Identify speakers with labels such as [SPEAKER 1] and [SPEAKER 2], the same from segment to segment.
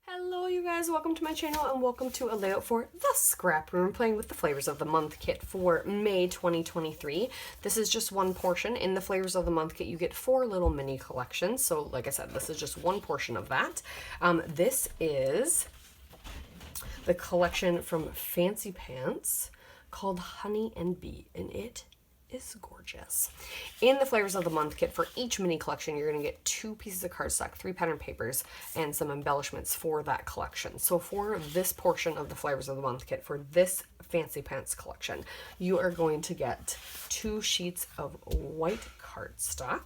[SPEAKER 1] Hello you guys, welcome to my channel and welcome to a layout for the Scrap Room, playing with the Flavors of the Month kit for May 2023. This is just one portion. In the Flavors of the Month kit you get 4 little mini collections, so like I said, this is just one portion of that. This is the collection from Fancy Pants called Honey and Bee, and it is gorgeous. In the Flavors of the Month kit, for each mini collection, you're going to get 2 pieces of cardstock, 3 pattern papers, and some embellishments for that collection. So for this portion of the Flavors of the Month kit, for this Fancy Pants collection, you are going to get 2 sheets of white cardstock.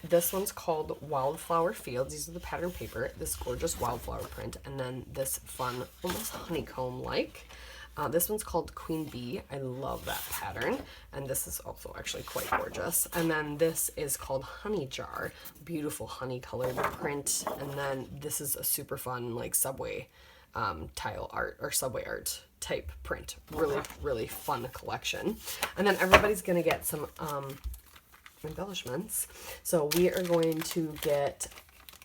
[SPEAKER 1] This one's called Wildflower Fields. These are the pattern paper, this gorgeous wildflower print, and then this fun, almost honeycomb-like. This one's called Queen Bee. I love that pattern, and this is also actually quite gorgeous. And then this is called Honey Jar, beautiful honey colored print. And then this is a super fun like subway tile art or subway art type print. Really fun collection. And then everybody's gonna get some embellishments. So we are going to get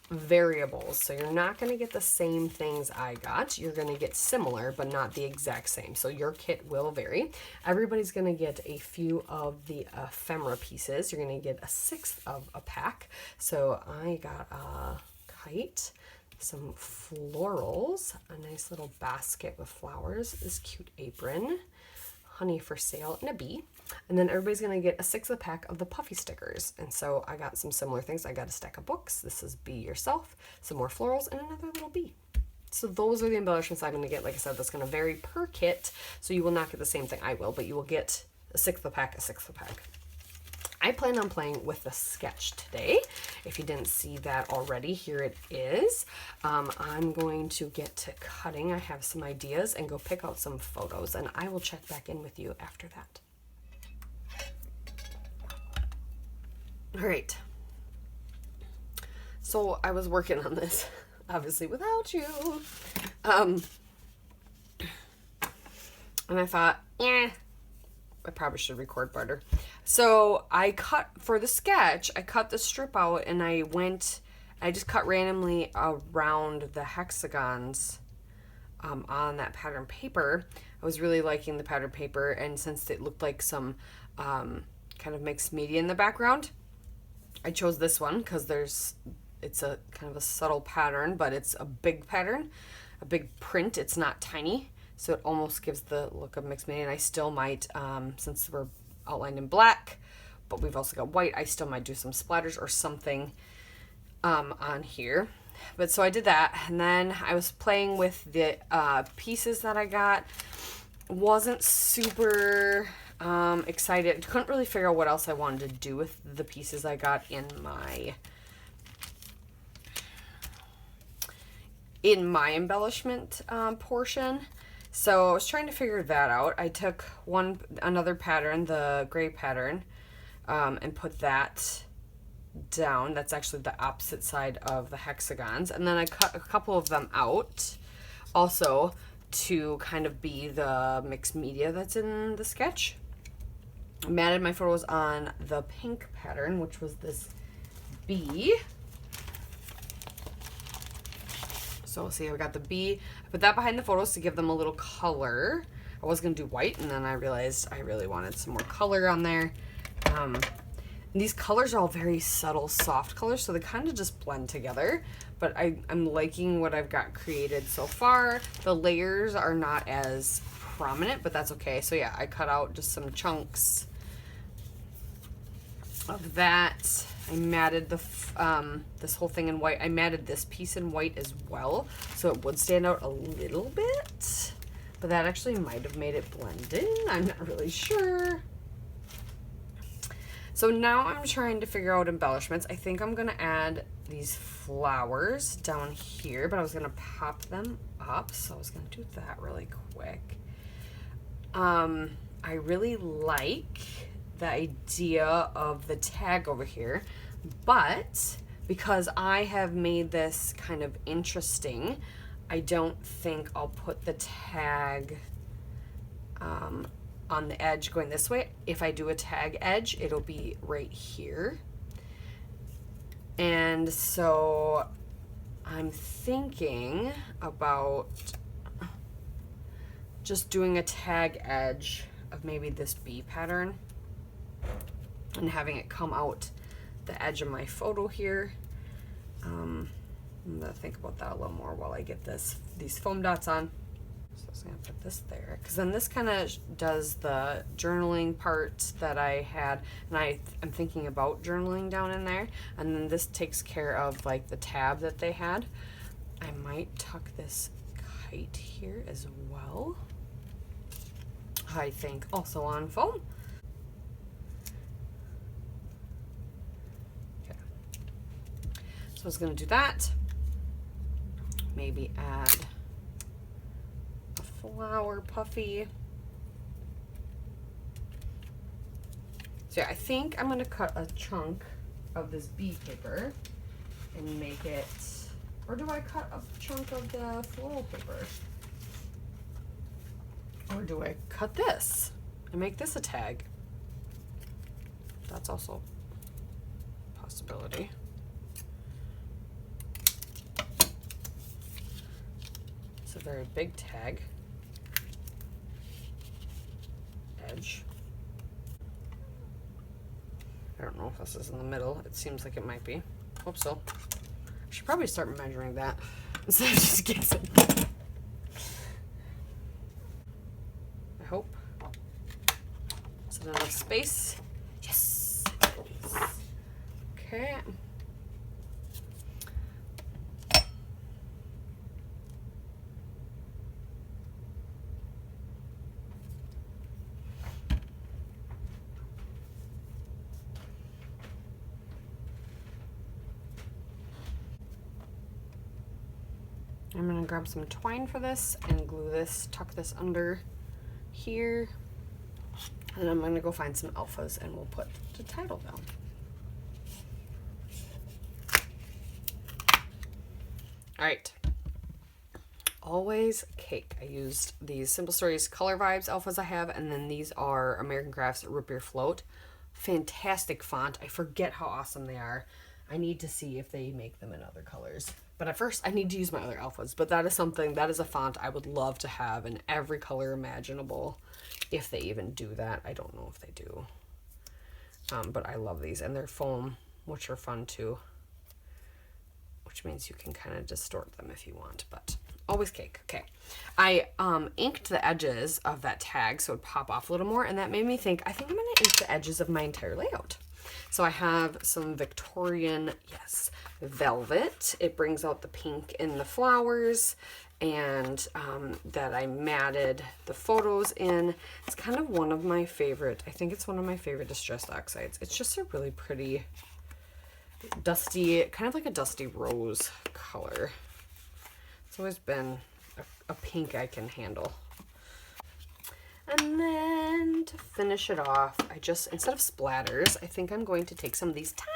[SPEAKER 1] variables. So you're not going to get the same things I got. You're going to get similar, but not the exact same. So your kit will vary. Everybody's going to get a few of the ephemera pieces. You're going to get a 1/6 of a pack. So I got a kite, some florals, a nice little basket with flowers, this cute apron, honey for sale, and a bee. And then everybody's going to get a 1/6 of a pack of the puffy stickers. And so I got some similar things. I got a stack of books. This is Be Yourself, some more florals, and another little bee. So those are the embellishments I'm going to get. Like I said, that's going to vary per kit. So you will not get the same thing I will, but you will get a 1/6 of a pack, a 1/6 of a pack. I plan on playing with the sketch today. If you didn't see that already, here it is. I'm going to get to cutting. I have some ideas and go pick out some photos, and I will check back in with you after that. All right. So I was working on this, obviously without you. And I thought, I probably should record better. So I cut, for the sketch, I cut the strip out and I just cut randomly around the hexagons on that pattern paper. I was really liking the pattern paper, and since it looked like some kind of mixed media in the background, I chose this one because it's a kind of a subtle pattern, but it's a big pattern, a big print. It's not tiny, so it almost gives the look of mixed media. And I still might, since we're outlined in black, but we've also got white, I still might do some splatters or something on here. But so I did that, and then I was playing with the pieces that I got. Wasn't super excited. Couldn't really figure out what else I wanted to do with the pieces I got in my embellishment portion. So I was trying to figure that out. I took another pattern, the gray pattern, and put that down. That's actually the opposite side of the hexagons. And then I cut a couple of them out also to kind of be the mixed media that's in the sketch. I matted my photos on the pink pattern, which was this bee. So see, I got the bee. I put that behind the photos to give them a little color. I was going to do white, and then I realized I really wanted some more color on there. And these colors are all very subtle, soft colors, so they kind of just blend together. But I'm liking what I've got created so far. The layers are not as prominent, but that's okay. So yeah, I cut out just some chunks of that. I matted this whole thing in white. I matted this piece in white as well, so it would stand out a little bit, but that actually might have made it blend in. I'm not really sure. So now I'm trying to figure out embellishments. I think I'm gonna add these flowers down here, but I was gonna pop them up, so I was gonna do that really quick. I really like the idea of the tag over here, but because I have made this kind of interesting, I don't think I'll put the tag on the edge going this way. If I do a tag edge, it'll be right here. And so I'm thinking about just doing a tag edge of maybe this bee pattern and having it come out the edge of my photo here. I'm gonna think about that a little more while I get these foam dots on. So I was gonna put this there, because then this kind of does the journaling part that I had, and I'm thinking about journaling down in there, and then this takes care of like the tab that they had. I might tuck this kite here as well, I think, also on foam. Okay, so I was gonna do that, maybe add flower puffy. So yeah, I think I'm going to cut a chunk of this bee paper and make it, or do I cut a chunk of the floral paper? Or do I cut this and make this a tag? That's also a possibility. It's a very big tag. Edge. I don't know if this is in the middle. It seems like it might be. Hope so. I should probably start measuring that instead of just guessing. I hope. Is it enough space? Yes. Okay. I'm gonna grab some twine for this and glue this, tuck this under here. And then I'm gonna go find some alphas and we'll put the title down. All right. Always cake. I used these Simple Stories Color Vibes alphas I have, and then these are American Crafts Root Beer Float. Fantastic font. I forget how awesome they are. I need to see if they make them in other colors. But at first, I need to use my other alphas. But that is a font I would love to have in every color imaginable, if they even do that. I don't know if they do. But I love these. And they're foam, which are fun too. Which means you can kind of distort them if you want. But always cake. Okay. I inked the edges of that tag so it would pop off a little more. And that made me think, I think I'm going to ink the edges of my entire layout. So I have some Victorian, yes, velvet. It brings out the pink in the flowers, and that I matted the photos in. It's kind of one of my favorite, I think it's one of my favorite distressed oxides. It's just a really pretty dusty, kind of like a dusty rose color. It's always been a pink I can handle. And then to finish it off, I just, instead of splatters, I think I'm going to take some of these tiny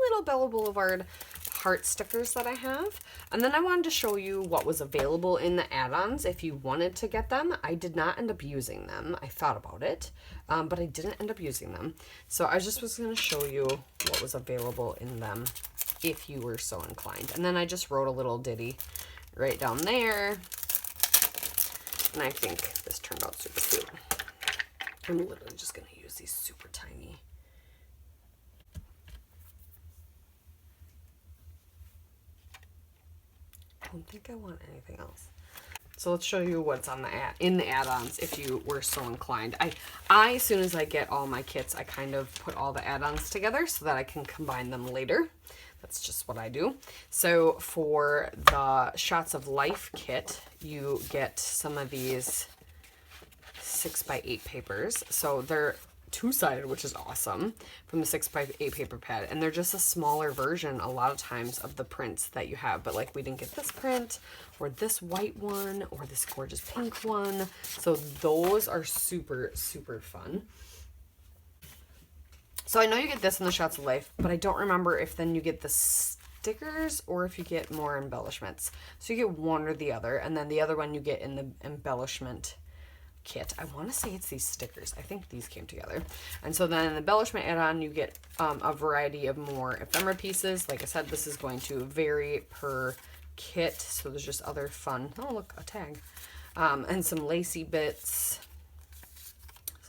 [SPEAKER 1] little Bella Boulevard heart stickers that I have. And then I wanted to show you what was available in the add-ons if you wanted to get them. I did not end up using them. I thought about it, but I didn't end up using them. So I just was going to show you what was available in them if you were so inclined. And then I just wrote a little ditty right down there. And I think this turned out super cute. I'm literally just going to use these super tiny. I don't think I want anything else. So let's show you what's on in the add-ons if you were so inclined. I as soon as I get all my kits, I kind of put all the add-ons together so that I can combine them later. That's just what I do. So for the Shots of Life kit, you get some of these 6x8 papers. So they're two-sided, which is awesome, from the 6x8 paper pad. And they're just a smaller version a lot of times of the prints that you have. But like we didn't get this print or this white one or this gorgeous pink one. So those are super, super fun. So I know you get this in the Shots of Life, but I don't remember if then you get the stickers or if you get more embellishments. So you get one or the other, and then the other one you get in the embellishment kit. I want to say it's these stickers. I think these came together. And so then in the embellishment add-on, you get a variety of more ephemera pieces. Like I said, this is going to vary per kit. So there's just other fun, oh look, a tag. And some lacy bits,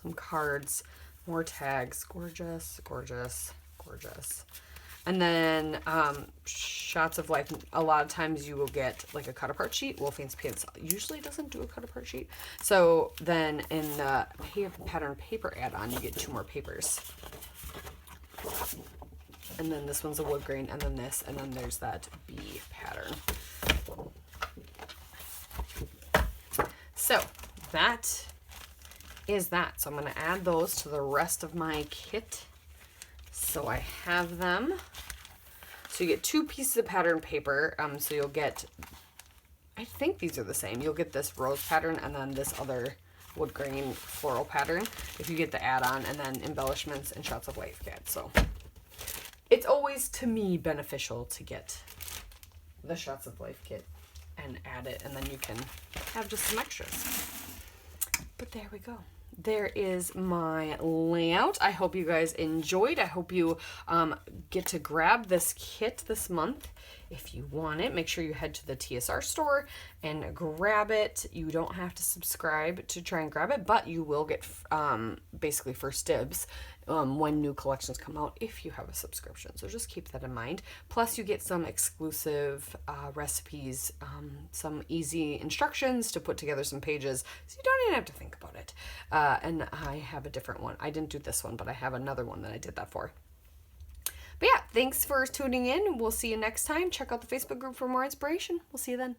[SPEAKER 1] some cards, more tags. Gorgeous, gorgeous, gorgeous. And then Shots of Life, a lot of times you will get like a cut apart sheet. Wolfgang's Pants usually doesn't do a cut apart sheet. So then in the pattern paper add-on, you get 2 more papers. And then this one's a wood grain, and then this, and then there's that bee pattern. So that is that. So I'm going to add those to the rest of my kit. So I have them. So you get 2 pieces of pattern paper. So you'll get, I think these are the same. You'll get this rose pattern and then this other wood grain floral pattern if you get the add-on, and then embellishments and Shots of Life kit. So it's always, to me, beneficial to get the Shots of Life kit and add it, and then you can have just some extras. But there we go. There is my layout. I hope you guys enjoyed. I hope you get to grab this kit this month. If you want it, make sure you head to the TSR store and grab it. You don't have to subscribe to try and grab it, but you will get basically first dibs when new collections come out if you have a subscription. So just keep that in mind. Plus you get some exclusive recipes, some easy instructions to put together some pages, so you don't even have to think about it. And I have a different one. I didn't do this one, but I have another one that I did that for. But yeah, thanks for tuning in. We'll see you next time. Check out the Facebook group for more inspiration. We'll see you then.